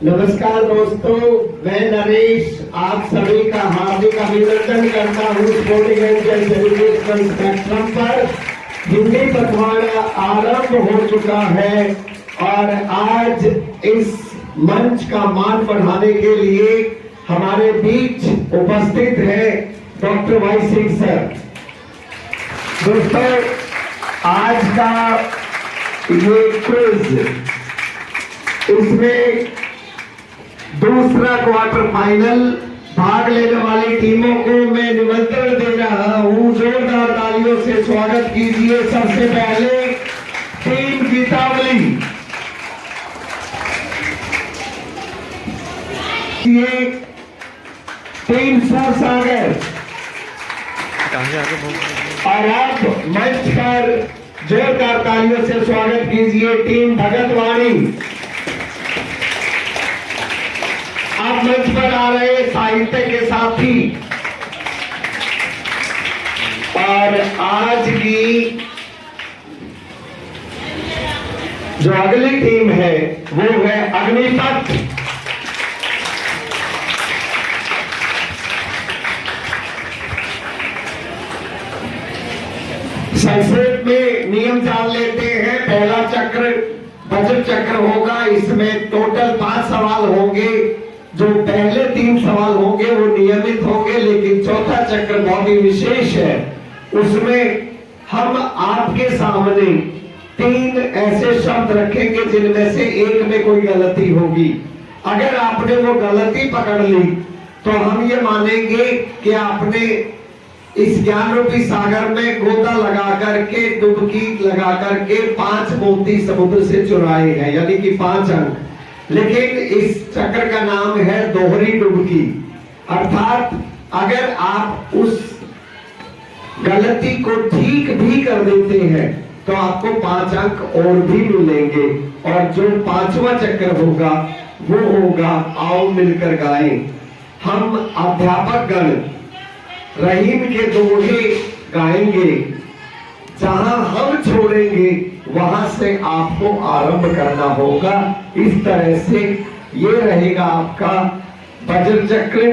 नमस्कार दोस्तों, मैं नरेश आप सभी का हार्दिक अभिनंदन करता हूँ। स्पोर्टिंग एंजल सेलिब्रेशन स्पेक्ट्रम पर हिंदी पखवाड़ा आरंभ हो चुका है और आज इस मंच का मान बढ़ाने के लिए हमारे बीच उपस्थित है डॉक्टर वाई सिंह सर। दोस्तों, आज का ये क्विज, इसमें दूसरा क्वार्टर फाइनल भाग लेने वाली टीमों को मैं निमंत्रण दे रहा हूं। जोरदार तालियों से स्वागत कीजिए। सबसे पहले टीम गीतावली, ये टीम सूरसागर, और आप मंच पर जोरदार तालियों से स्वागत कीजिए टीम भगतवाणी। आप मंच पर आ रहे साहित्य के साथी, और आज की जो अगली टीम है वो है अग्निपथ। संक्षेप में नियम जान लेते हैं। पहला चक्र बजट चक्र होगा। इसमें टोटल 5 सवाल होंगे। जो पहले 3 सवाल होंगे वो नियमित होंगे, लेकिन चौथा चक्र बहुत ही विशेष है। उसमें हम आपके सामने 3 ऐसे शब्द रखेंगे जिनमें से एक में कोई गलती होगी। अगर आपने वो गलती पकड़ ली तो हम ये मानेंगे कि आपने इस ज्ञान रूपी सागर में गोता लगा करके, डुबकी लगा करके 5 मोती समुद्र से चुराए हैं, यानी कि 5 अंक। लेकिन इस चक्र का नाम है दोहरी डुबकी, अर्थात अगर आप उस गलती को ठीक भी कर देते हैं तो आपको 5 अंक और भी मिलेंगे। और जो 5वां चक्र होगा वो होगा आओ मिलकर गाएं। हम अध्यापक गण रहीम के दोहे गाएंगे। जहां हम छोड़ेंगे वहां से आपको आरंभ करना होगा। इस तरह से ये रहेगा आपका वज्र चक्र।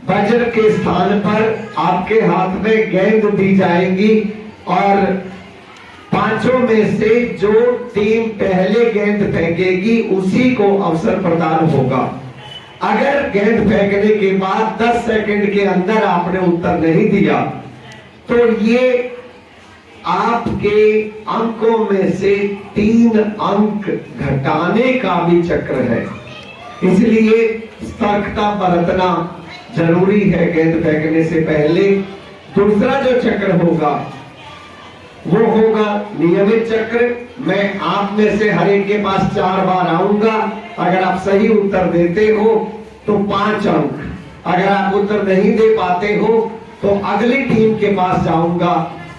वज्र के स्थान पर आपके हाथ में गेंद दी जाएगी और 5 में से जो टीम पहले गेंद फेंकेगी उसी को अवसर प्रदान होगा। अगर गेंद फेंकने के बाद 10 सेकंड के अंदर आपने उत्तर नहीं दिया तो ये आपके अंकों में से 3 अंक घटाने का भी चक्र है। इसलिए सतर्कता बरतना जरूरी है गेंद फेंकने से पहले। दूसरा जो चक्र होगा वो होगा नियमित चक्र। मैं आप में से हर एक के पास 4 बार आऊंगा। अगर आप सही उत्तर देते हो तो 5 अंक, अगर आप उत्तर नहीं दे पाते हो तो अगली टीम के पास जाऊंगा,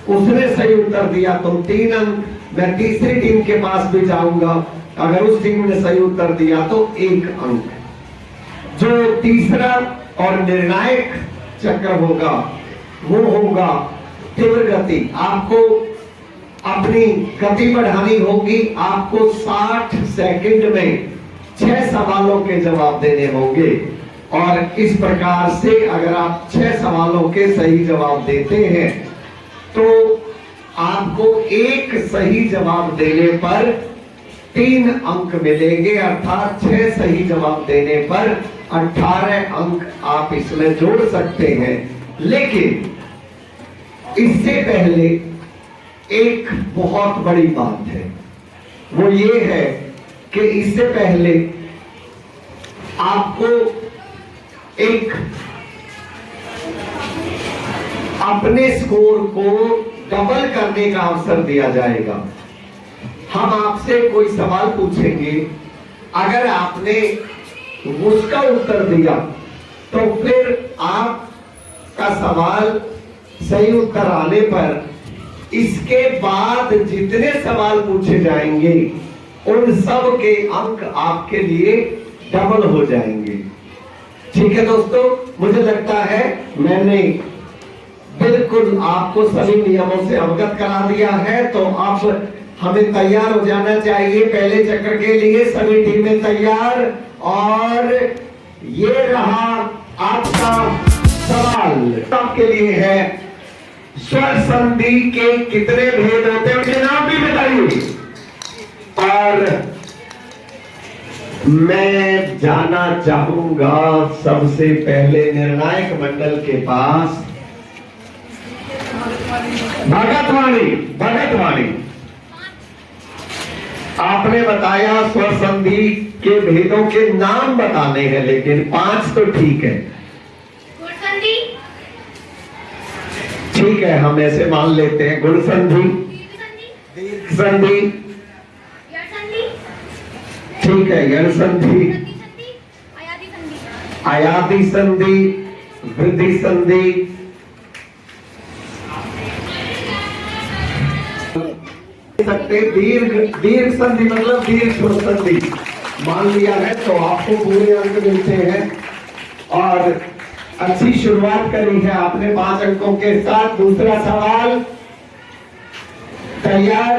उसने सही उत्तर दिया तो 3 अंक। मैं तीसरी टीम के पास भी जाऊंगा, अगर उस टीम ने सही उत्तर दिया तो 1 अंक। जो तीसरा और निर्णायक चक्र होगा वो होगा तीव्र गति। आपको अपनी गति बढ़ानी होगी। आपको 60 सेकंड में 6 सवालों के जवाब देने होंगे और इस प्रकार से अगर आप 6 सवालों के सही जवाब देते हैं तो आपको एक सही जवाब देने पर 3 अंक मिलेंगे, अर्थात 6 सही जवाब देने पर 18 अंक आप इसमें जोड़ सकते हैं। लेकिन इससे पहले एक बहुत बड़ी बात है, वो ये है कि इससे पहले आपको एक अपने स्कोर को डबल करने का अवसर दिया जाएगा। हम आपसे कोई सवाल पूछेंगे, अगर आपने उसका उत्तर दिया तो फिर आपका सवाल सही उत्तर आने पर इसके बाद जितने सवाल पूछे जाएंगे उन सब के अंक आपके लिए डबल हो जाएंगे। ठीक है दोस्तों, मुझे लगता है मैंने बिल्कुल आपको सभी नियमों से अवगत करा दिया है। तो अब हमें तैयार हो जाना चाहिए पहले चक्र के लिए। सभी टीमें तैयार। और ये रहा आपका सवाल। आपके लिए है, स्वर संधि के कितने भेद होते हैं, उनके नाम भी बताइए। और मैं जाना चाहूंगा सबसे पहले निर्णायक मंडल के पास। भगतवाणी, आपने बताया स्वर संधि के भेदों के नाम बताने हैं, लेकिन 5 तो ठीक है। ठीक है, हम ऐसे मान लेते हैं। गुण संधि, दीर्घ संधि, ठीक है, यण संधि, अयादि संधि, वृद्धि संधि, सकते दीर्घ संधि मतलब दीर्घ स्वर संधि मान लिया है तो आपको पूरे अंक मिलते हैं। और अच्छी शुरुआत करी है आपने 5 अंकों के साथ। दूसरा सवाल तैयार।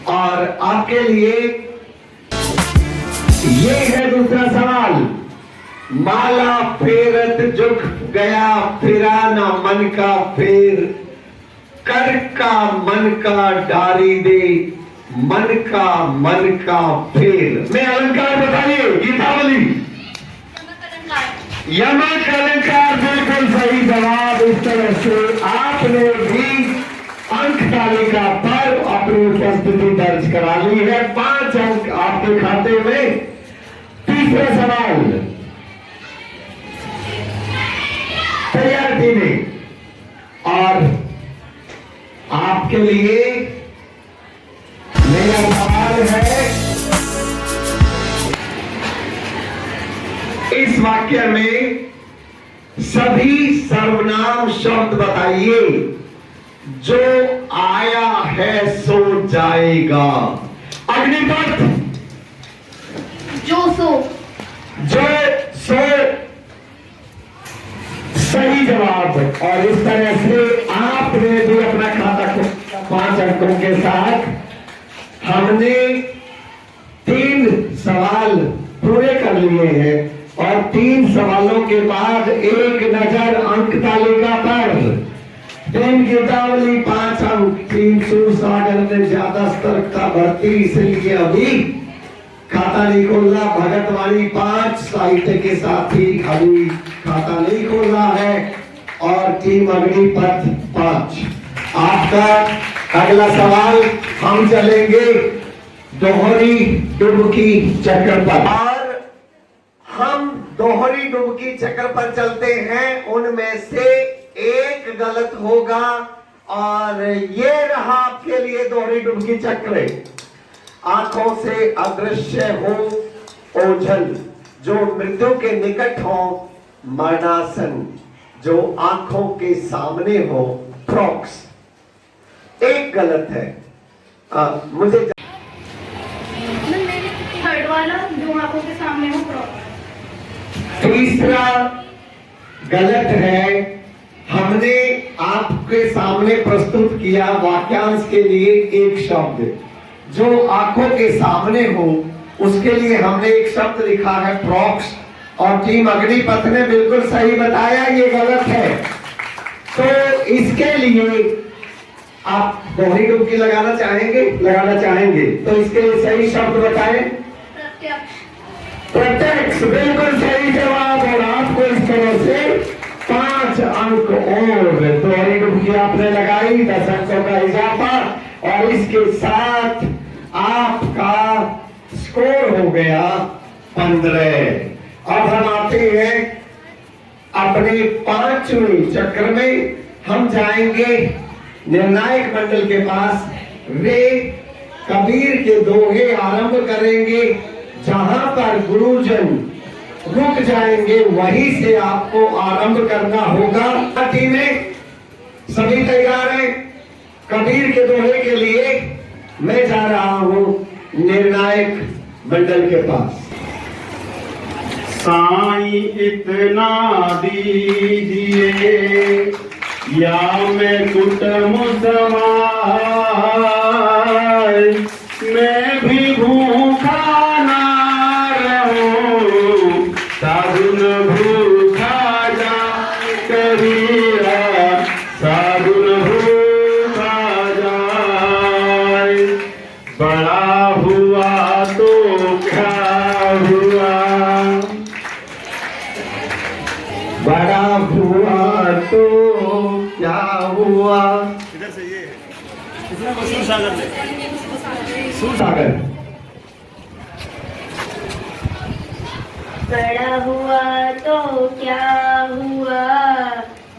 और आपके लिए ये है दूसरा सवाल। माला फेरत झुक गया, फिरा ना मन का फेर, कर का मन का डारी दे, मन का फेर। मैं अलंकार बताइए। गीतावली, यमक अलंकार, बिल्कुल सही जवाब। इस तरह से आपने भी अंक तालिका पर अपनी उपस्थिति दर्ज करा ली है। 5 अंक आपके खाते में। तीसरा सवाल तैयार टीमें। और आपके लिए मेरा सवाल है, इस वाक्य में सभी सर्वनाम शब्द बताइए। जो आया है सो जाएगा। अग्निपथ, जो सो सही जवाब। और इस तरह से आपने भी अपना खाता खोला 5 अंकों के साथ। हमने 3 सवाल पूरे कर लिए हैं और 3 सवालों के बाद एक नजर अंक तालिका पर। 3 गीतावली 5 अंक, 3 सूरसागर में ज्यादा सतर्कता बढ़ती, इसलिए अभी खाता नहीं खोला। भगतवाणी 5, साहित्य के साथ ही अभी खाता नहीं खोला है। और टीम अग्निपथ 5। आपका अगला सवाल, हम चलेंगे दोहरी डुबकी चक्र पर। और हम दोहरी डुबकी चक्र पर चलते हैं। उनमें से एक गलत होगा। और ये रहा आपके लिए दोहरी डुबकी चक्र। आंखों से अदृश्य हो ओझल, जो मृत्यु के निकट हो मरणासन, जो आंखों के सामने हो प्रॉक्स। एक गलत है। मुझे थर्ड वाला, जो आंखों के सामने हो प्रॉक्स। तीसरा गलत है। हमने आपके सामने प्रस्तुत किया वाक्यांश के लिए एक शब्द, जो आंखों के सामने हो, उसके लिए हमने एक शब्द लिखा है प्रॉक्स। और टीम अग्निपथ ने बिल्कुल सही बताया, ये गलत है। तो इसके लिए आप दोहरी डुबकी लगाना चाहेंगे तो इसके लिए सही शब्द बताएं। प्रत्यक्ष, बिल्कुल सही जवाब। और आपको इस तरह से 5 अंक और दोहरी डुबकी आपने लगाई, 10 अंकों का इजाफा। और इसके साथ आपका स्कोर हो गया 15। अब हम आते हैं अपने 5वें चक्र में। हम जाएंगे निर्णायक मंडल के पास। वे कबीर के दोहे आरंभ करेंगे। जहां पर गुरुजन रुक जाएंगे वहीं से आपको आरंभ करना होगा। टीमें सभी तैयार हैं? कबीर के दोहे के लिए मैं जा रहा हूं निर्णायक मंडल के पास। साईं इतना दीजिए या मैं कुटुंब सवार, जाए, मैं भी भूखा ना रहूं, साधुन भूखा जाए कबीरा, साधुन भूखा जाए। बड़ा हुआ तो क्या हुआ, बड़ा हुआ तो क्या हुआ। इधर से ये कितना सुर सागर ले, सागर बड़ा हुआ तो क्या हुआ,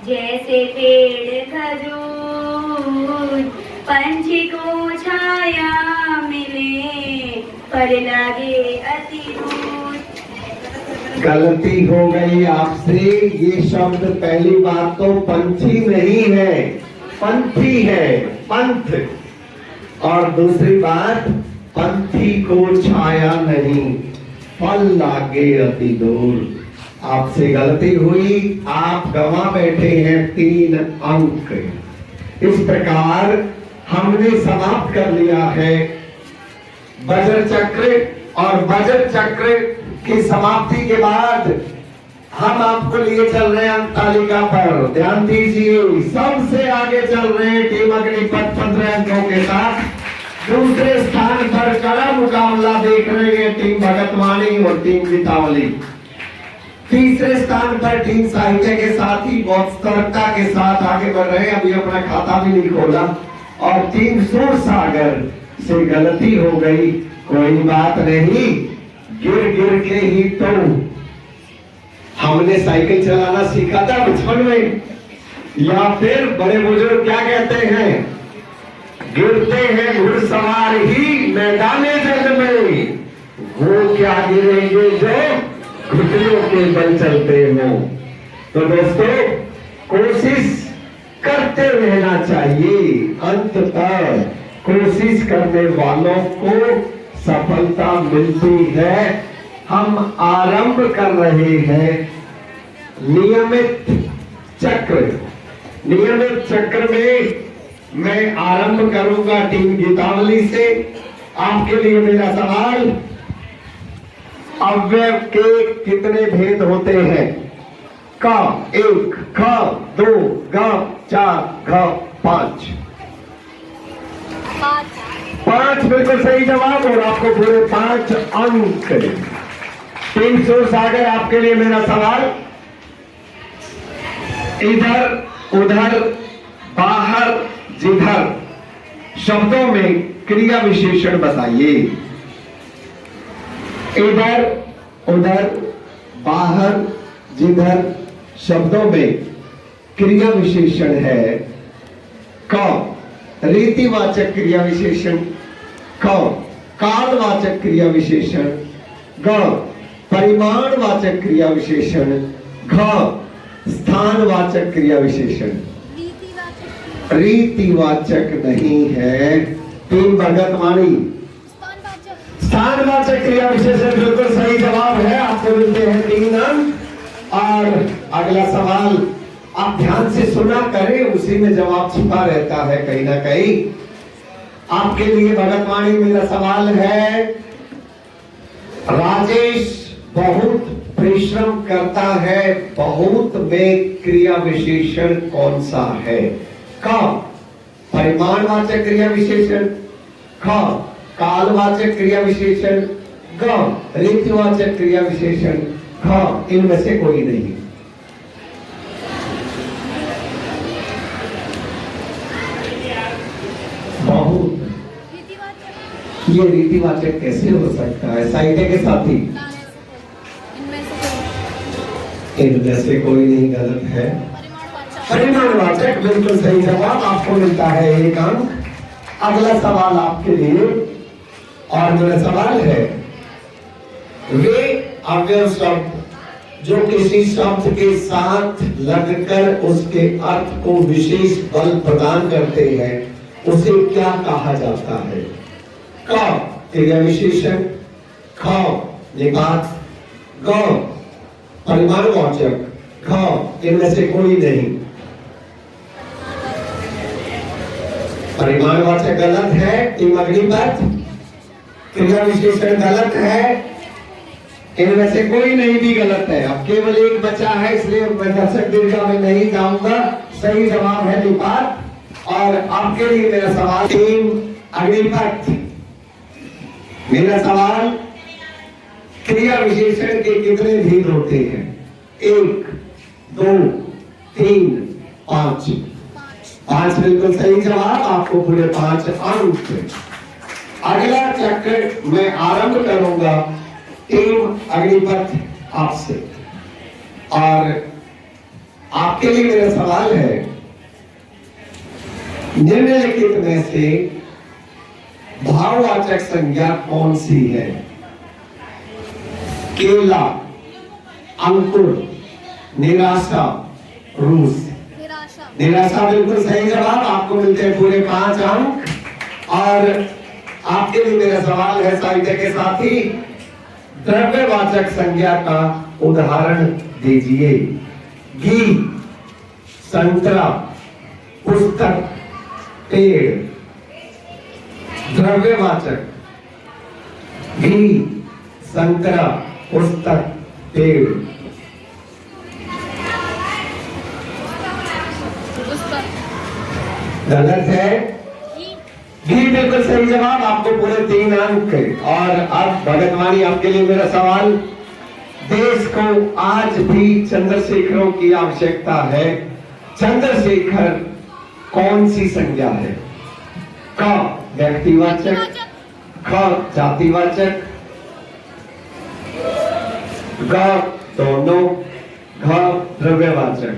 जैसे पेड़ खजूर, पंछी को छाया मिले पर लगे अति दूर। गलती हो गई आपसे, ये शब्द पहली बात तो पंछी नहीं है, पंथी है, पंथ। और दूसरी बात, पंथी को छाया नहीं, फल लागे अति दूर। आपसे गलती हुई, आप गवा बैठे हैं 3 अंक। इस प्रकार हमने समाप्त कर लिया है वज्र चक्र। और वज्र चक्र की समाप्ति के बाद हम आपको लिए चल रहे हैं अंक तालिका पर। ध्यान दीजिए, सबसे आगे चल रहे हैं टीम अग्निपथ 15 अंकों के साथ। दूसरे स्थान पर कड़ा मुकाबला देख रहे हैं टीम भगतवाणी और टीम गीतावली। तीसरे स्थान पर टीम साहित्य के साथ ही बहुत सतर्कता के साथ आगे बढ़ रहे हैं, अभी अपना खाता भी नहीं खोला। और टीम सूर सागर से गलती हो गई, कोई बात नहीं, गिर गिर के ही तो हमने साइकिल चलाना सीखा था बचपन में। या फिर बड़े बुजुर्ग क्या कहते हैं, गिरते हैं घुड़सवार ही मैदाने जंग में, वो क्या गिरेंगे जो घुटनों के बल चलते हो। तो दोस्तों, कोशिश करते रहना चाहिए, अंत तक कोशिश करने वालों को सफलता मिलती है। हम आरंभ कर रहे हैं नियमित चक्र। नियमित चक्र में मैं आरंभ करूंगा टीम गीतावली से। आपके लिए मेरा सवाल, अव्यय के कितने भेद होते हैं? क 1, ख 2, ग 4, घ 5। 5 बिल्कुल सही जवाब, और आपको पूरे 5 अंक। टीम सूर सागर, आपके लिए मेरा सवाल, इधर उधर बाहर जिधर शब्दों में क्रिया विशेषण बताइए। इधर उधर बाहर जिधर शब्दों में क्रिया विशेषण है। क रीतिवाचक क्रिया विशेषण, क कालवाचक क्रिया विशेषण, ग परिमाणवाचक क्रिया विशेषण, घ स्थानवाचक क्रिया विशेषण। रीतिवाचक नहीं है। टीम भगतवाणी, स्थानवाचक क्रिया विशेषण बिल्कुल सही जवाब है, आपको मिलते हैं 3 अंक। और अगला सवाल आप ध्यान से सुना करें, उसी में जवाब छिपा रहता है कहीं ना कहीं। आपके लिए भगतवाणी मेरा सवाल है, राजेश बहुत परिश्रम करता है, बहुत में क्रिया विशेषण कौन सा है? क परिमाणवाचक क्रिया विशेषण, ख कालवाचक क्रिया विशेषण, ग रीतिवाचक क्रिया विशेषण, घ इनमें से कोई नहीं। बहुत, ये रीतिवाचक कैसे हो सकता है? साहित्य के साथी, इनमें से कोई नहीं, गलत है। परिमाणवाचक बिल्कुल सही जवाब, आपको मिलता है 1 अंक। अगला सवाल आपके लिए, और मेरा सवाल है, वे अव्यय शब्द जो किसी शब्द के साथ लगकर उसके अर्थ को विशेष बल प्रदान करते हैं, उसे क्या कहा जाता है? क क्रिया विशेषण, ख निपात, ग परिमाणवाचक, घ इनमें से कोई नहीं। परिमाणवाचक गलत है, टीम अग्निपथ। क्रिया विशेषण गलत है, इनमें से कोई नहीं भी गलत है। अब केवल एक बचा है, इसलिए मैं दर्शक दीर्घा में नहीं जाऊंगा। सही जवाब है निपात। और आपके लिए मेरा सवाल, टीम अग्निपथ, मेरा सवाल, क्रिया विशेषण के कितने भेद होते हैं? 1, 2, 3, 5। 5 बिल्कुल सही जवाब, आपको पूरे 5 अंक। अगला चक्र मैं आरंभ करूंगा टीम अग्निपथ आपसे, और आपके लिए मेरा सवाल है, निम्नलिखित में से भाववाचक संज्ञा कौन सी है? केला, अंकुर, निराशा, रूस। निराशा बिल्कुल सही जवाब, आपको मिलते हैं पूरे 5 अंक। और आपके लिए मेरा सवाल है साहित्य के साथी, द्रव्यवाचक संज्ञा का उदाहरण दीजिए। घी, संतरा, पुस्तक, पेड़। द्रव्यवाचक, घी, संतरा, पुस्तक, पेड़। गलत है, घी बिल्कुल सही जवाब, आपको पूरे 3 अंक। और अब भगतवाणी आपके लिए मेरा सवाल, देश को आज भी चंद्रशेखरों की आवश्यकता है। चंद्रशेखर कौन सी संज्ञा है? क व्यक्तिवाचक, ख जातिवाचक, ग दोनों, घ द्रव्यवाचक।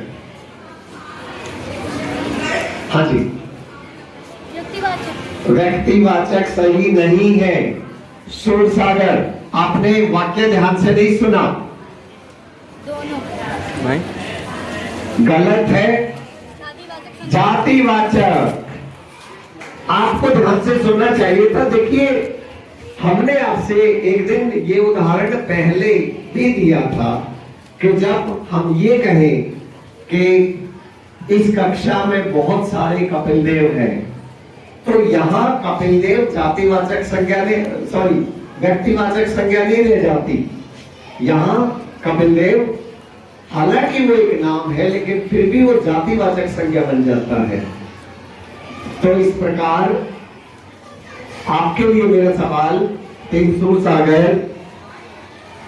हाँ जी, व्यक्तिवाचक सही नहीं है। सूरसागर, आपने वाक्य ध्यान से नहीं सुना, नहीं? गलत है। जातिवाचक, आपको ध्यान से सुनना चाहिए था। देखिए, हमने आपसे एक दिन ये उदाहरण पहले भी दिया था कि जब हम ये कहें कि इस कक्षा में बहुत सारे कपिल देव हैं, तो यहां कपिल देव जातिवाचक संज्ञा ने, सॉरी, व्यक्तिवाचक संज्ञा नहीं ले जाती। यहां कपिल देव, हालांकि वो एक नाम है, लेकिन फिर भी वो जातिवाचक संज्ञा बन जाता है। तो इस प्रकार आपके लिए मेरा सवाल, सूरसागर,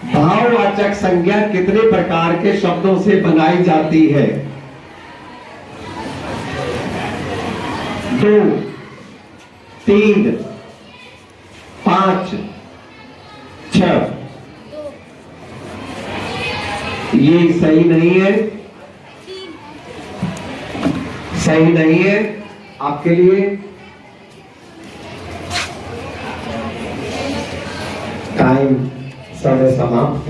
भाववाचक संज्ञा कितने प्रकार के शब्दों से बनाई जाती है? 2, 3, 5, 6। ये सही नहीं है, सही नहीं है। आपके लिए टाइम, समय समाप्त।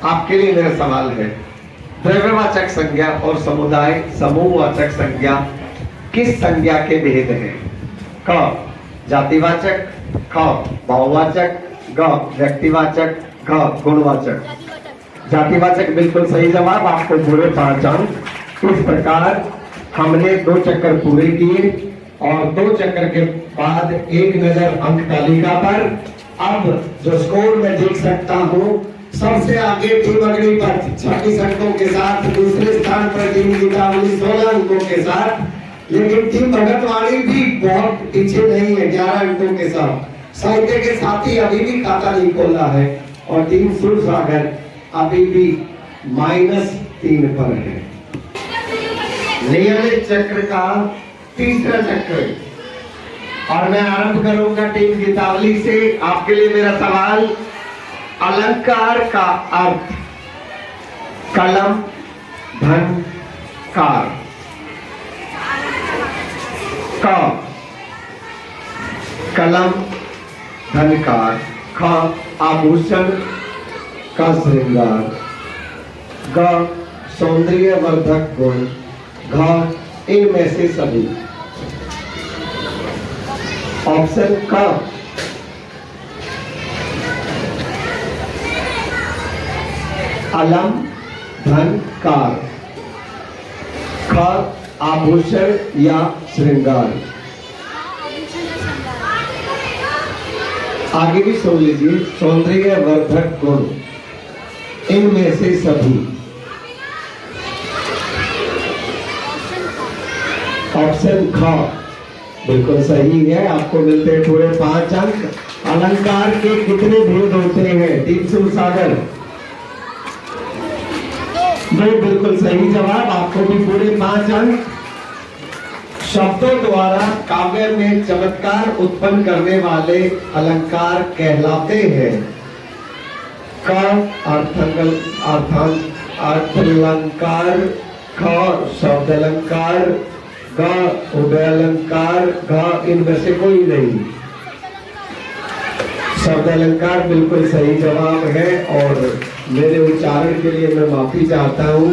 आपके लिए मेरा सवाल है, द्रव्यवाचक संज्ञा और समुदाय समूहवाचक संज्ञा किस संज्ञा के भेद हैं? क जातिवाचक, ख भाववाचक, ग व्यक्तिवाचक, घ गुणवाचक। जातिवाचक बिल्कुल सही जवाब, आपको पूरे 5 अंक। इस प्रकार हमने 2 चक्कर पूरे किए, और 2 चक्कर के बाद एक नजर अंक तालिका पर। अब जो स्कोर मैं देख सकता हूं, सबसे आगे टीम अग्निपथ 26 अंकों के साथ, दूसरे स्थान पर टीम दीपावली 16 अंकों के साथ, लेकिन टीम भगतवाणी भी बहुत पीछे नहीं है 11 अंकों के साथ। साहित्य के साथी अभी भी खाता नहीं खोला है, और टीम सूरसागर अभी भी -3 पर है। नियमित चक्र का तीसरा चक्र, और मैं आरंभ करूंगा टीम गीतावली से। आपके लिए मेरा सवाल, अलंकार का अर्थ कलम, धन, कार। क कलम, धन, कार। ख आभूषण का श्रृंगार। ग सौंदर्य वर्धक गुण। घ इनमें से सभी। ऑप्शन क अलम, धन, कार। ख आभूषण या श्रृंगार। आगे भी सुन लीजिए, सौंदर्य वर्धक गुण, इनमें से सभी। ऑप्शन ख बिल्कुल सही है, आपको मिलते हैं पूरे 5 अंक। अलंकार के कितने भेद होते हैं? टीम सुरसागर, 2 बिल्कुल सही जवाब, आपको भी पूरे 5 अंक। शब्दों द्वारा काव्य में चमत्कार उत्पन्न करने वाले अलंकार कहलाते हैं। क अर्थालंकार, ख शब्द अलंकार, ग उदय अलंकार, घ इनमें से कोई नहीं। शब्द अलंकार बिल्कुल सही जवाब है और मेरे उच्चारण के लिए मैं माफी चाहता हूँ।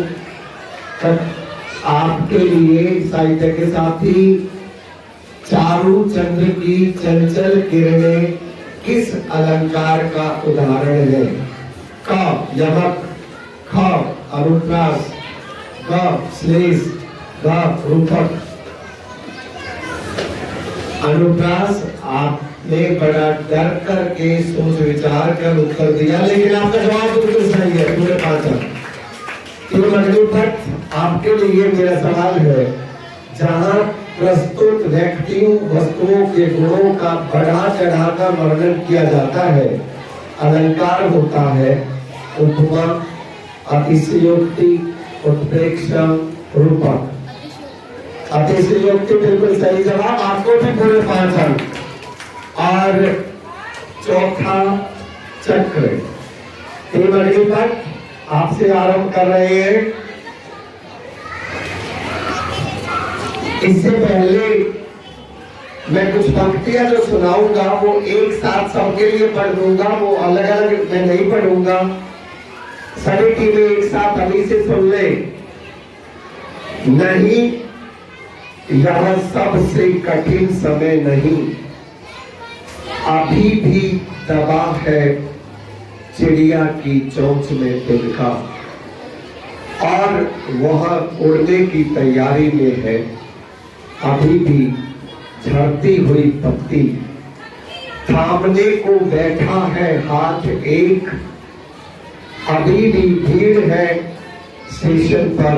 आपके लिए साहित्य के साथी, चारु चंद्र की चंचल किरणें किस अलंकार का उदाहरण है? क यमक, ख अनुप्रास, ग श्लेष, ग रूपक। अनुप्रास आपने बड़ा डर करके सोच विचार कर उत्तर दिया, लेकिन आपका जवाब बिल्कुल सही है, पूरे 5 अंक। अगली तक आपके लिए मेरा सवाल है, जहां प्रस्तुत व्यक्तियों वस्तुओं के गुणों का बढ़ा चढ़ाकर वर्णन किया जाता है, अलंकार होता है। उपमा, अतिशयोक्ति, उत्प्रेक्षा, रूपक। अतिशयोक्ति बिल्कुल सही जवाब, आपको भी पूरे 5 अंक। और चौथा चक्र, अगली तक आपसे आरंभ कर रहे हैं। इससे पहले मैं कुछ पंक्तियां जो सुनाऊंगा वो एक साथ सबके लिए पढ़ दूंगा, वो अलग अलग मैं नहीं पढ़ूंगा। सभी टीमें एक साथ अभी से सुन ले। नहीं, यह सबसे कठिन समय नहीं, अभी भी दबा है चिड़िया की चोंच में तिनका, और वह उड़ने की तैयारी में है। अभी भी झड़ती हुई पत्ती, थामने को बैठा है हाथ एक। अभी भी भीड़ है स्टेशन पर,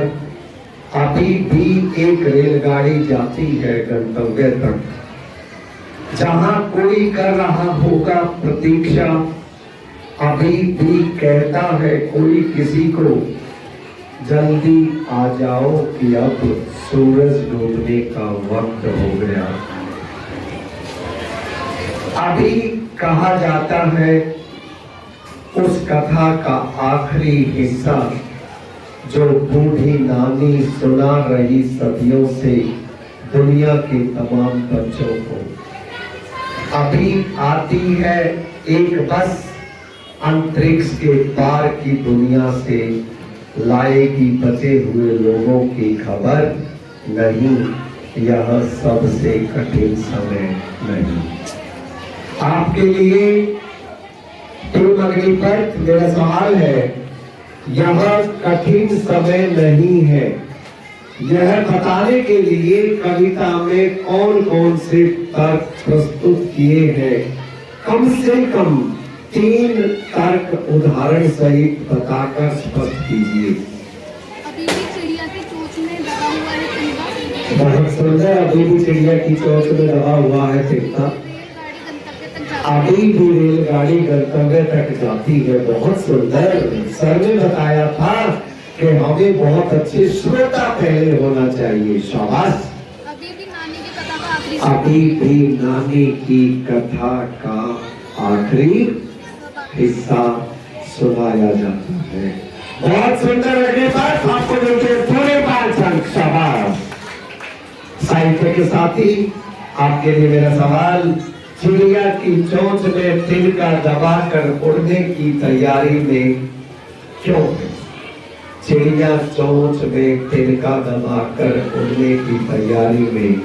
अभी भी एक रेलगाड़ी जाती है गंतव्य तक। जहां कोई कर रहा होगा प्रतीक्षा, अभी भी कहता है कोई किसी को, जल्दी आ जाओ कि अब सूरज डूबने का वक्त हो गया। अभी कहा जाता है उस कथा का आखिरी हिस्सा जो बूढ़ी नानी सुना रही सदियों से दुनिया के तमाम बच्चों को। अभी आती है एक बस अंतरिक्ष के पार की दुनिया से, लाएगी बचे हुए लोगों की खबर। नहीं, यह सबसे कठिन समय नहीं। आपके लिए अगली पर मेरा सवाल है, यह कठिन समय नहीं है, यह बताने के लिए कविता में कौन कौन से तर्क प्रस्तुत किए हैं? कम से कम 3 तर्क उदाहरण सहित बताकर स्पष्ट कीजिए। अभी भी चिड़िया की चोंच में दबा हुआ है तिनका। बहुत सुंदर, अभी भी चिड़िया की चोंच में दबा हुआ है तिनका। अभी भी रेलगाड़ी गंतव्य तक जाती है। बहुत सुंदर। सर ने बताया था कि हमें बहुत अच्छे श्रोता पहले होना चाहिए। शाबाश। अभी भी नानी की कथा का आखिरी, अभी भी नानी की कथा का आखिरी हिस्सा सुनाया जाता है। बहुत सुंदर। अगली बात आपको मिलते पूरे 5 अंक। शाबाश। साहित्य के साथी, आपके लिए मेरा सवाल, चिड़िया की चोंच में तिनका दबाकर उड़ने की तैयारी में क्यों है? चिड़िया चोंच में तिनका दबाकर उड़ने की तैयारी में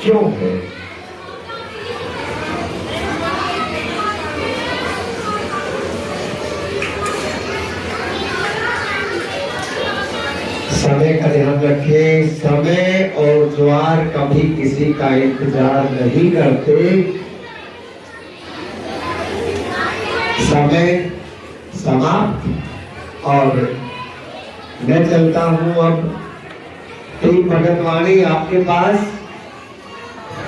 क्यों है? समय का ध्यान रखें। समय और द्वार कभी किसी का इंतजार नहीं करते। समय समाप्त और मैं चलता हूं अब टीम भगतवाणी आपके पास।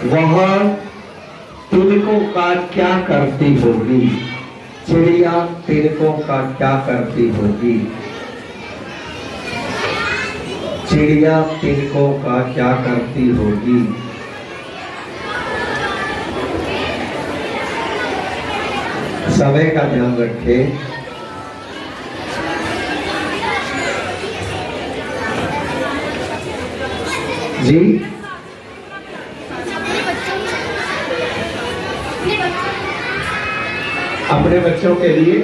वहां तिलकों का क्या करती होगी, चिड़िया तिलकों का क्या करती होगी, चिड़िया तिलकों का क्या करती होगी। समय का ध्यान रखें। जी अपने बच्चों के लिए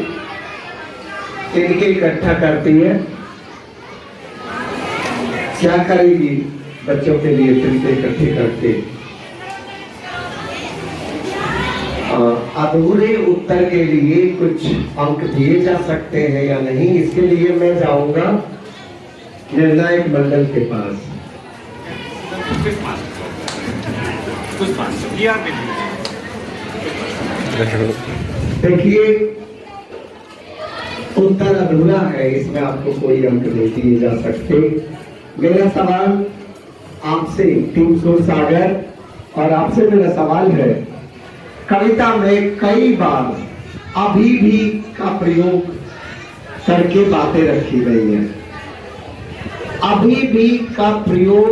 तिनके इकट्ठा करती है। क्या करेगी बच्चों के लिए तिनके इकट्ठे करके? अधूरे उत्तर के लिए कुछ अंक दिए जा सकते हैं या नहीं, इसके लिए मैं जाऊंगा निर्णायक मंडल के पास। देखिए उत्तर अधूरा है, इसमें आपको कोई अंक नहीं दिए जा सकते। मेरा सवाल आपसे टीम सूरसागर और आपसे मेरा सवाल है, कविता में कई बार अभी भी का प्रयोग करके बातें रखी गई है। अभी भी का प्रयोग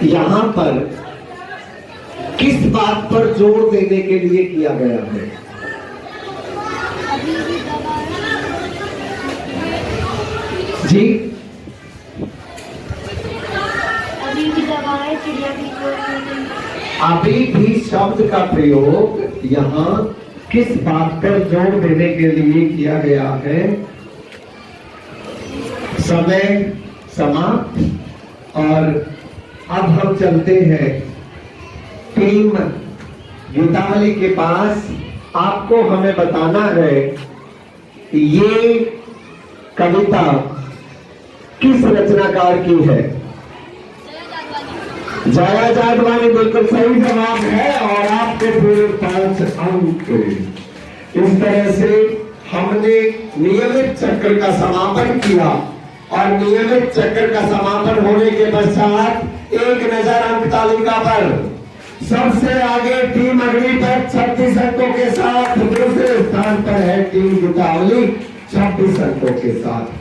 यहां पर किस बात पर जोर देने के लिए किया गया है? जी अभी भी शब्द का प्रयोग यहाँ किस बात पर जोर देने के लिए किया गया है? समय समाप्त और अब हम चलते हैं टीम गीतावली के पास। आपको हमें बताना है कि ये कविता किस रचनाकार की है। जया जादवानी बिल्कुल सही जवाब है और आपके पूरे 5 अंक। इस तरह से हमने नियमित चक्र का समापन किया और नियमित चक्र का समापन होने के पश्चात एक नजर अंक तालिका पर सबसे आगे टीम अग्निपथ 36 अंकों के साथ, दूसरे स्थान पर है टीम गीतावली 26 अंकों के साथ।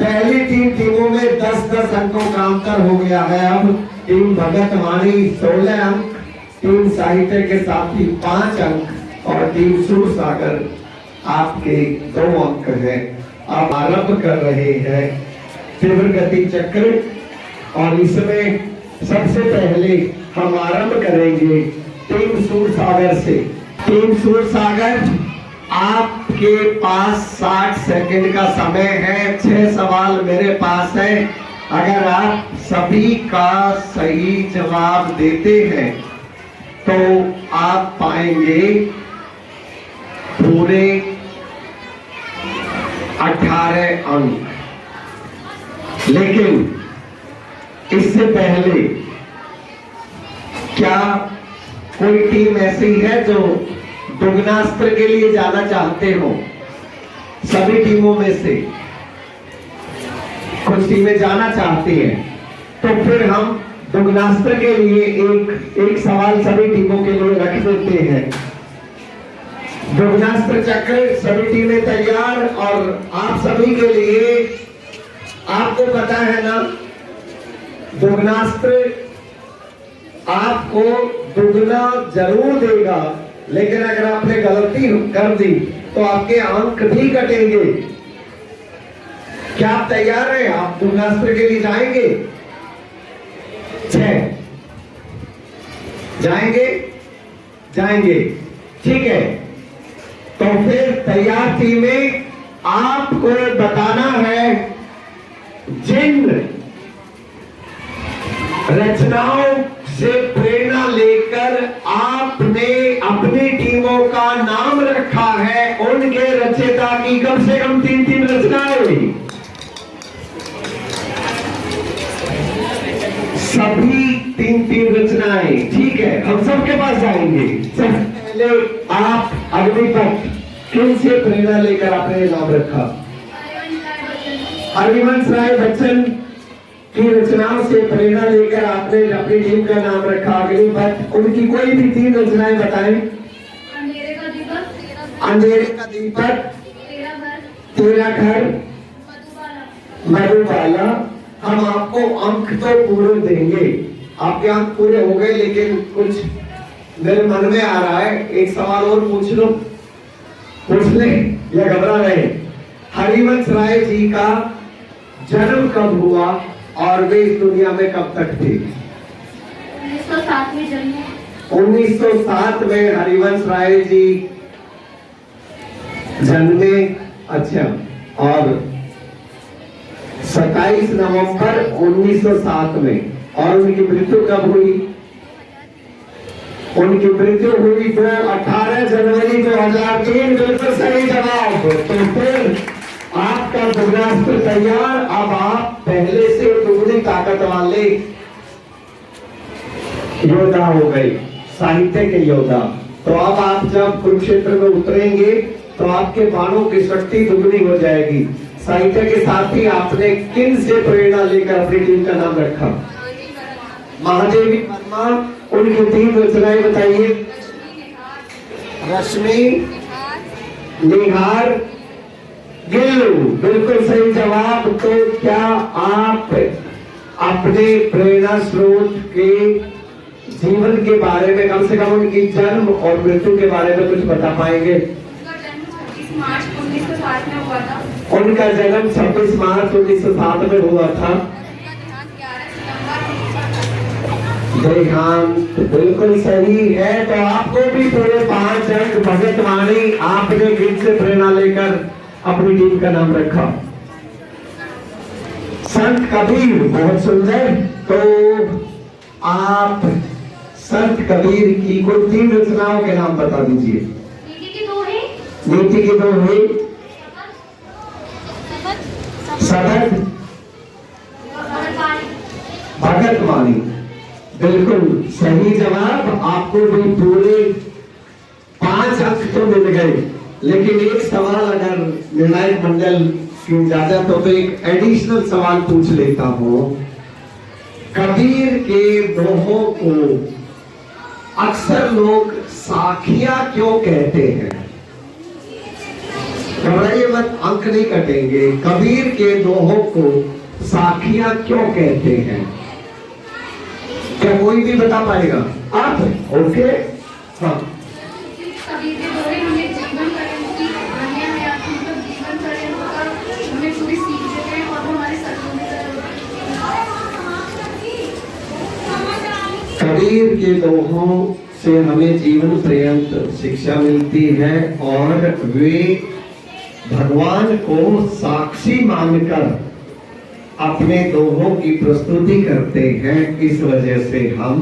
पहली 3 टीमों में 10-10 अंकों का अंतर हो गया है। अब टीम भगतवाणी 16 अंक, टीम साहित्य के साथ ही 5 अंक और टीम सूरसागर आपके 2 अंक है। आप आरंभ कर रहे हैं तीव्र गति चक्र और इसमें सबसे पहले हम आरंभ करेंगे टीम सूरसागर से। टीम सूरसागर आपके पास 60 सेकंड का समय है। 6 सवाल मेरे पास है। अगर आप सभी का सही जवाब देते हैं तो आप पाएंगे पूरे 18 अंक। लेकिन इससे पहले क्या कोई टीम ऐसी है जो दुगनास्त्र के लिए जाना चाहते हो? सभी टीमों में से कुछ टीमें जाना चाहती हैं, तो फिर हम दुगनास्त्र के लिए एक सवाल सभी टीमों के लिए रख देते हैं। दुगनास्त्र चक्र, सभी टीमें तैयार और आप सभी के लिए आपको पता है ना, दुगनास्त्र आपको दुगना जरूर देगा, लेकिन अगर आपने गलती कर दी तो आपके अंक भी कटेंगे। क्या आप तैयार हैं? आप दुगनास्त्र के लिए जाएंगे? 6 जाएंगे, ठीक है। तो फिर तैयार टीमें, आपको बताना है जिन रचनाओं से प्रेरणा लेकर आपने अपनी टीमों का नाम रखा है, उनके रचयिता की कम से कम 3 रचनाएं सभी तीन तीन रचनाएं, ठीक है, हम सबके पास जाएंगे। सबसे पहले आप अग्निपथ किन से प्रेरणा लेकर आपने नाम रखा? हरिवंश राय बच्चन की रचनाओं से प्रेरणा लेकर आपने अपनी टीम का नाम रखा अग्निपथ। उनकी कोई भी तीन रचनाएं बताएं। अंधेरे का दीपक, अंधेरे का दीपक, तेरा घर, मधुबाला। हम आपको अंक तो पूरे देंगे, आपके अंक पूरे हो गए, लेकिन कुछ मेरे मन में आ रहा है, एक सवाल और पूछ लो, पूछ ले या घबरा रहे? हरिवंश राय जी का जन्म कब हुआ और वे इस दुनिया में कब तक थे? 1907 में जन्मे। 1907 में हरिवंश राय जी जन्मे। अच्छा, और 27 नवंबर 1907 में। और उनकी मृत्यु कब हुई? उनकी मृत्यु हुई तो 18 जनवरी 2003। बिल्कुल सही जवाब। तो फिर आपका दुग्नास्त्र तैयार। अब आप पहले से दुगनी ताकत वाले योद्धा हो गए, साहित्य के योद्धा। तो अब आप जब कुरुक्षेत्र में उतरेंगे तो आपके बाणों की शक्ति दुगनी हो जाएगी। साहित्य के साथ ही आपने किन से प्रेरणा लेकर अपनी टीम का नाम रखा? महादेवी वर्मा। उनकी तीन रचनाएं बताइए। रश्मि, निहार, गिल्लू। बिल्कुल सही जवाब। तो क्या आप अपने प्रेरणा स्रोत के जीवन के बारे में, कम से कम उनकी जन्म और मृत्यु के बारे में कुछ बता पाएंगे? मार्च 1907 में हुआ था। उनका जन्म 26 मार्च 1907 में हुआ था। देहांत बिल्कुल सही है। तो आपको भी पूरे 5 अंक। भगत वाणी, आपने किन से प्रेरणा लेकर अपनी टीम का नाम रखा? संत कबीर। बहुत सुंदर। तो आप संत कबीर की कोई तीन रचनाओं के नाम बता दीजिए। नीति की 2 है। शबद, भगत वाणी। बिल्कुल सही जवाब। आपको भी पूरे 5 अंक तो मिल गए, लेकिन एक सवाल अगर निर्णायक मंडल की इजाजत हो तो एक एडिशनल सवाल पूछ लेता हूं। कबीर के दोहों को अक्सर लोग साखिया क्यों कहते हैं? घबराइए मत, अंक नहीं कटेंगे। कबीर के दोहों को साखिया क्यों कहते हैं? क्या कोई भी बता पाएगा? आप ओके? हाँ। कबीर के दोहे हमें जीवन पर्यंत की कहानियां हैं, या फिर मतलब जीवन पर्यंत का हमें पूरी सीख देते हैं और हमारे सपनों की तरह। कबीर के दोहों से हमें जीवन पर्यंत शिक्षा मिलती है और वे भगवान को साक्षी मानकर अपने दोहों की प्रस्तुति करते हैं। इस वजह से हम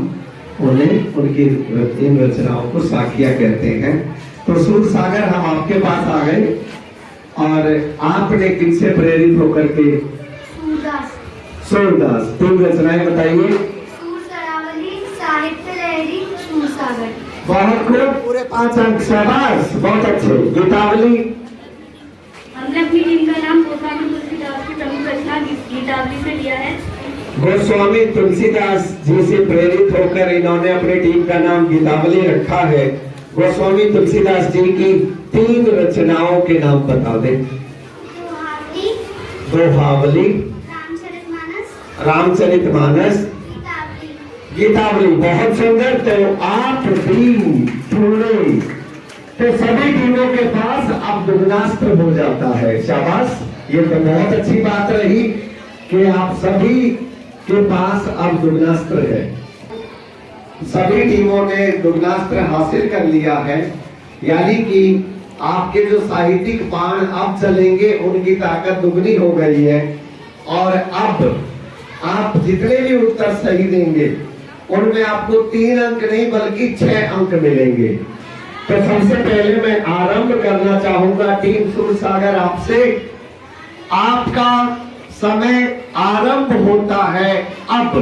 उन्हें, उनकी इन रचनाओं को साखिया कहते हैं। तो सूर सागर, हम आपके पास आ गए और आपने किनसे प्रेरित होकर के? सूरदास। 3 रचनाएं बताइए। साहित्य लहरी, सूरसागर। बहुत खूब, पूरे 5 अंक। शाबाश, बहुत अच्छे। गीतावली। हमने अपनी टीम का नाम गोस्वामी तुलसीदास की प्रमुख रचना गीतावली से लिया है। गोस्वामी तुलसीदास जी से प्रेरित होकर इन्होंने अपनी टीम का नाम गीतावली रखा है। गोस्वामी तुलसीदास जी की 3 रचनाओं के नाम बता दें। दोहावली, रामचरितमानस, गीतावली। बहुत सुंदर। तो आप भी पूरे, तो सभी टीमों के पास अब दुग्नास्त्र हो जाता है। शाबाश, ये तो बहुत अच्छी बात रही कि आप सभी के पास अब दुग्नास्त्र है। सभी टीमों ने दुग्नास्त्र हासिल कर लिया है, यानी कि आपके जो साहित्यिक बाण अब चलेंगे उनकी ताकत दुगनी हो गई है। और अब आप जितने भी उत्तर सही देंगे उनमें आपको 3 अंक नहीं बल्कि 6 अंक मिलेंगे। तो सबसे पहले मैं आरंभ करना चाहूंगा टीम सूरसागर आपसे। आपका समय आरंभ होता है अब।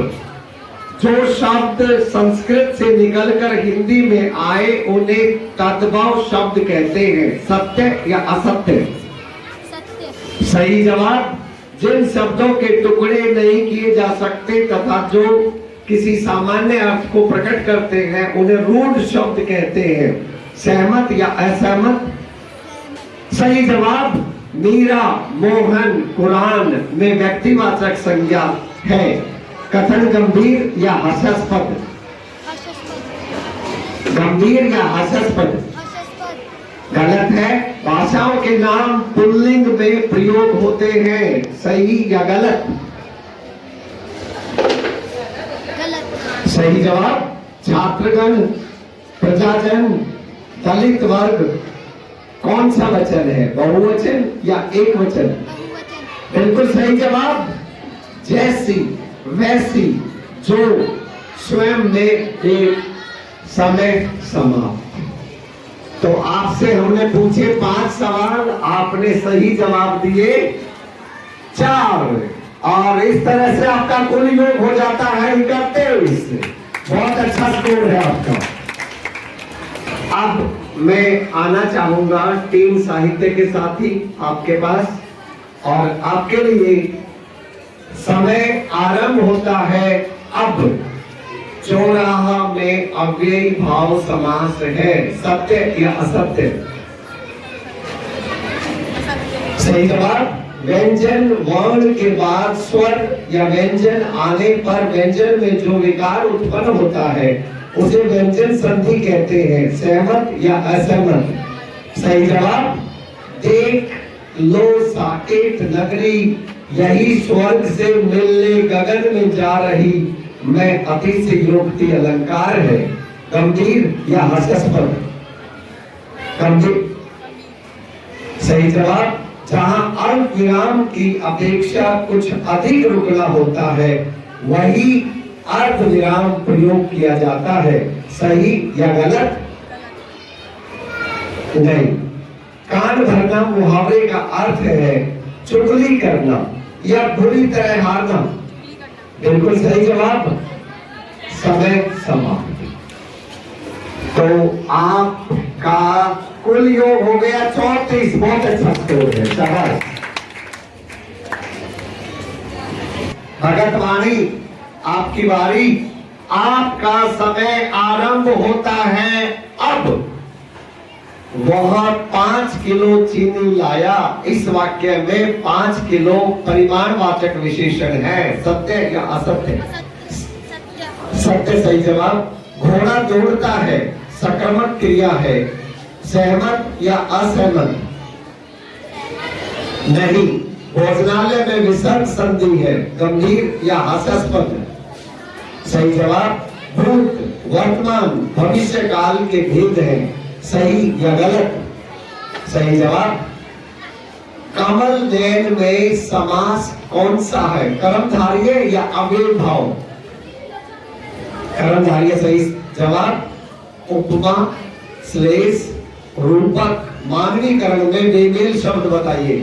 जो शब्द संस्कृत से निकलकर हिंदी में आए उन्हें तद्भव शब्द कहते हैं। सत्य या असत्य? सत्य। सही जवाब। जिन शब्दों के टुकड़े नहीं किए जा सकते तथा जो किसी सामान्य अर्थ को प्रकट करते हैं उन्हें रूढ़ शब्द कहते हैं। सहमत या असहमत? सही जवाब। मीरा, मोहन, कुरान में व्यक्तिवाचक संज्ञा है। कथन गंभीर या हास्यास्पद? हास्यास्पद। गंभीर या हास्यास्पद? हास्यास्पद। गलत है। भाषाओं के नाम पुल्लिंग में प्रयोग होते हैं। सही या गलत? गलत। सही जवाब। छात्रगण, प्रजाजन, दलित वर्ग कौन सा वचन है? बहुवचन या एक वचन? बहुवचन। बिल्कुल सही जवाब। जैसी, वैसी, जो, स्वयं में, एक, समय, समाप्त। तो आपसे हमने पूछे 5 सवाल, आपने सही जवाब दिए 4 और इस तरह से आपका कुल योग हो जाता है 31। बहुत अच्छा स्कोर है आपका। अब मैं आना चाहूंगा टीम साहित्य के साथी आपके पास और आपके लिए समय आरंभ होता है अब। चौराहा में अव्ययी भाव समास है। सत्य या असत्य? सही जवाब। व्यंजन वर्ण के बाद स्वर या व्यंजन आने पर व्यंजन में जो विकार उत्पन्न होता है उसे व्यंजन संधि कहते हैं। सहमत या असहमत? सही जवाब। देख लो साकेत नगरी, यही स्वर्ग से मिलने गगन में जा रही, मैं अति से योक्ति अलंकार है। गंभीर या हास्यास्पद? गंभीर। सही जवाब। जहां अल्प विराम की अपेक्षा कुछ अधिक रुकना होता है वही अर्ध विराम प्रयोग किया जाता है। सही या गलत? नहीं। कान भरना मुहावरे का अर्थ है चुगली करना या बुरी तरह हारना। बिल्कुल सही जवाब। समय समाप्त। तो आपका कुल योग हो गया 34। बहुत अच्छा स्कोर है, शाबाश। भगत वाणी, आपकी बारी। आपका समय आरंभ होता है अब। वह 5 किलो चीनी लाया। इस वाक्य में 5 किलो परिमाणवाचक विशेषण है। सत्य या असत्य? सत्य। सत्य सही जवाब। घोड़ा दौड़ता है, सक्रमक क्रिया है। सहमत या असहमत? नहीं। भोजनालय में विसर्ग संधि है। गंभीर या हास्यास्पद? सही जवाब। भूत, वर्तमान, भविष्य काल के भेद हैं। सही या गलत? सही जवाब। कमल नयन में समास कौन सा है? कर्मधारय या अव्ययी भाव? कर्मधारय सही जवाब। उपमा, श्लेष, रूपक, मानवीकरण में बेमेल शब्द बताइए।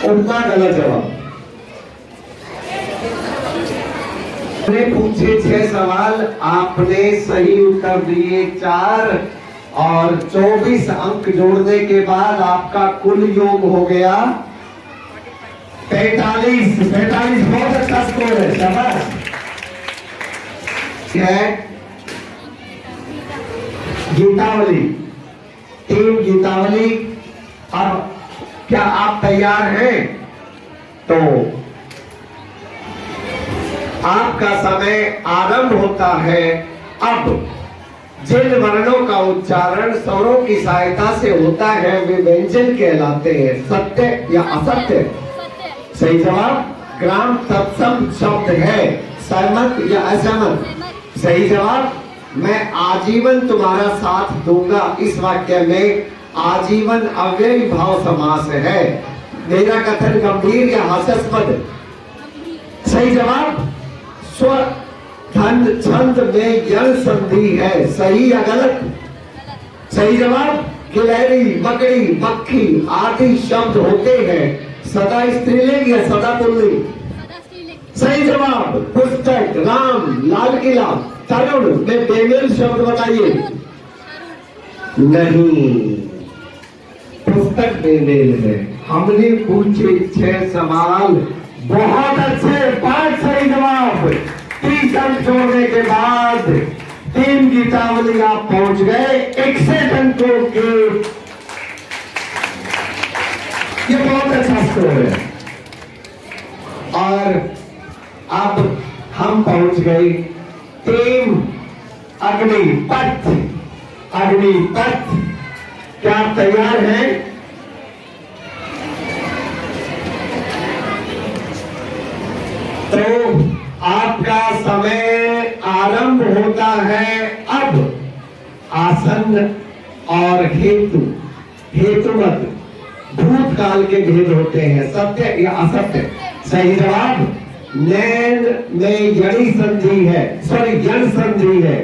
उपमा गलत जवाब। आपने पूछे 6 सवाल, आपने सही उत्तर दिए 4 और 24 अंक जोड़ने के बाद आपका कुल योग हो गया 45। 45 बहुत अच्छा स्कोर है, शाबाश। है गीतावली, टीम गीतावली। अब क्या आप तैयार हैं? तो आपका समय आरंभ होता है अब। जिन वर्णों का उच्चारण स्वरों की सहायता से होता है वे व्यंजन कहलाते हैं। सत्य या असत्य? सही जवाब। ग्राम तत्सम शब्द है। सहमत या असहमत? सही जवाब। मैं आजीवन तुम्हारा साथ दूंगा, इस वाक्य में आजीवन अव्ययी भाव समास है। मेरा कथन गंभीर या हास्यास्पद? सही जवाब। स्व छंद में यण संधि है। सही या गलत? सही जवाब। गिलहरी, मकड़ी, मक्खी आदि शब्द होते हैं सदा स्त्रीलिंग या सदा पुल्लिंग? सदा स्त्रीलिंग। सही जवाब। पुस्तक, राम, लाल किला, तरुण में बेमेल शब्द बताइए। नहीं, पुस्तक बेमेल है। हमने पूछे 6 सवाल, बहुत अच्छे, 5 सही जवाब। 30 अंक जोड़ने के बाद टीम गीतावली आप पहुंच गए 61 अंकों के। ये बहुत अच्छा स्कोर है। और अब हम पहुंच गए टीम अग्निपथ। अग्निपथ, क्या आप तैयार हैं? तो आपका समय आरंभ होता है अब। आसन्न और हेतु, हेतुमत भूतकाल के भेद होते हैं, सत्य या असत्य। सही जवाब। नैन में यणि संधि है, सॉरी यण संधि है।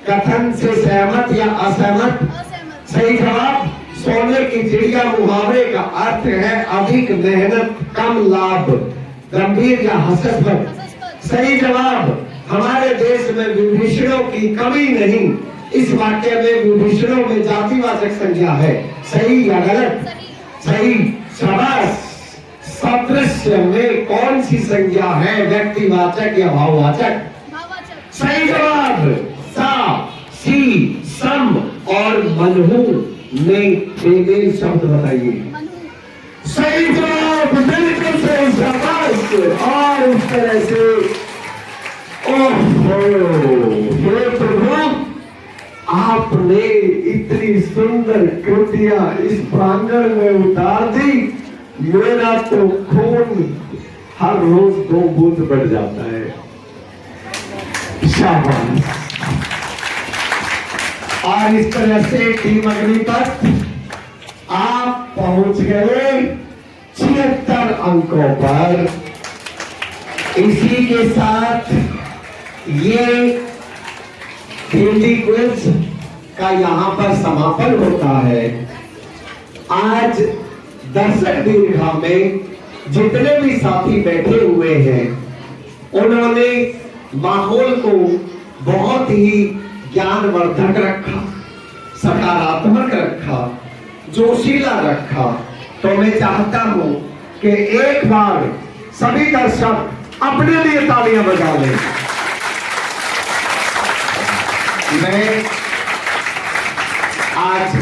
कथन से सहमत या असहमत? असहमत। सही जवाब। सोने की चिड़िया मुहावरे का अर्थ है अधिक मेहनत कम लाभ। गंभीर या हास्यास्पद? सही जवाब। हमारे देश में विभीषणों की कमी नहीं। इस वाक्य में विभीषणों में जातिवाचक संज्ञा है। सही या गलत? सही। शाबाश। सदृश्य में कौन सी संज्ञा है, व्यक्तिवाचक या भाववाचक? भाववाचक। सही जवाब। सा, सी, सम और मनहू में बेमेल शब्द बताइए। मनु। सही जवाब, बिल्कुल सही। शाबाश। और इस तरह से ओहो, हे प्रभु, आपने इतनी सुंदर कृतियां इस प्रांगण में उतार दी, मेरा तो खून हर रोज 2 बूंद बढ़ जाता है। शाबाश। और इस तरह से टीम अग्निपथ आप पहुंच गए 76 अंकों पर। इसी के साथ ये हिंदी क्विज का यहाँ पर समापन होता है। आज दर्शक दीर्घा में जितने भी साथी बैठे हुए हैं, उन्होंने माहौल को बहुत ही ज्ञानवर्धक रखा, सकारात्मक रखा, जोशीला रखा। तो मैं चाहता हूं कि एक बार सभी दर्शक अपने लिए तालियां बजा लें। मैं आज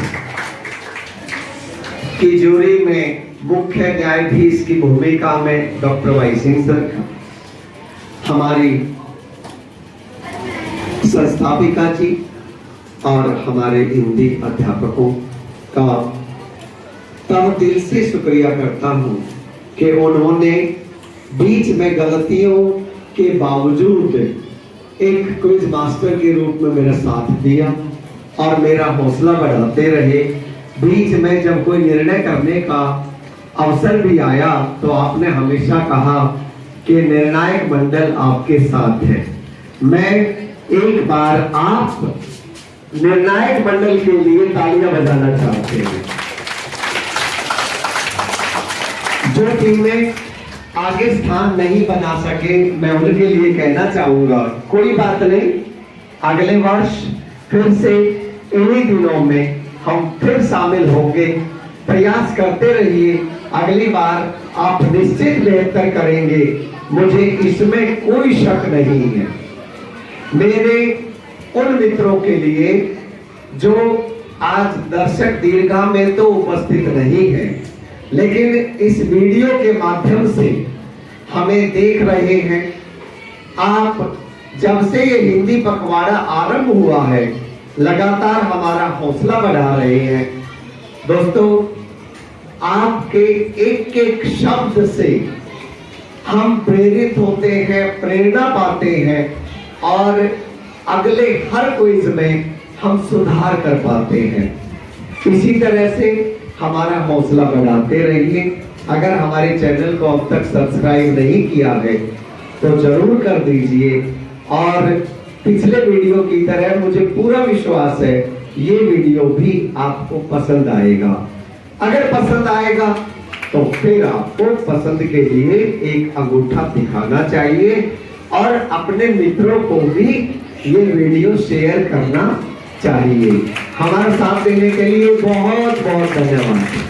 की जूरी में मुख्य न्यायाधीश की भूमिका में डॉक्टर वाई सिंह सर, हमारी संस्थापिका जी और हमारे हिंदी अध्यापकों का तहे दिल से शुक्रिया करता हूं कि उन्होंने बीच में गलतियों के बावजूद एक क्विज मास्टर के रूप में मेरा साथ दिया और मेरा हौसला बढ़ाते रहे। बीच में जब कोई निर्णय करने का अवसर भी आया तो आपने हमेशा कहा कि निर्णायक मंडल आपके साथ है। मैं एक बार आप निर्णायक मंडल के लिए तालियां बजाना चाहते हैं। जो टीमें आगे स्थान नहीं बना सके, मैं उनके लिए कहना चाहूंगा कोई बात नहीं, अगले वर्ष फिर से इन्हीं दिनों में हम फिर शामिल होंगे। प्रयास करते रहिए, अगली बार आप निश्चित बेहतर करेंगे, मुझे इसमें कोई शक नहीं है। मेरे उन मित्रों के लिए जो आज दर्शक दीर्घा में तो उपस्थित नहीं है, लेकिन इस वीडियो के माध्यम से हमें देख रहे हैं, आप जब से ये हिंदी पखवाड़ा आरंभ हुआ है लगातार हमारा हौसला बढ़ा रहे हैं। दोस्तों, आपके एक एक शब्द से हम प्रेरित होते हैं, प्रेरणा पाते हैं और अगले हर क्विज में हम सुधार कर पाते हैं। इसी तरह से हमारा हौसला बढ़ाते रहिए। अगर हमारे चैनल को अब तक सब्सक्राइब नहीं किया है तो जरूर कर दीजिए और पिछले वीडियो की तरह मुझे पूरा विश्वास है ये वीडियो भी आपको पसंद आएगा। अगर पसंद आएगा तो फिर आपको पसंद के लिए एक अंगूठा दिखाना चाहिए और अपने मित्रों को भी ये वीडियो शेयर करना चाहिए। हमारा साथ देने के लिए बहुत बहुत धन्यवाद।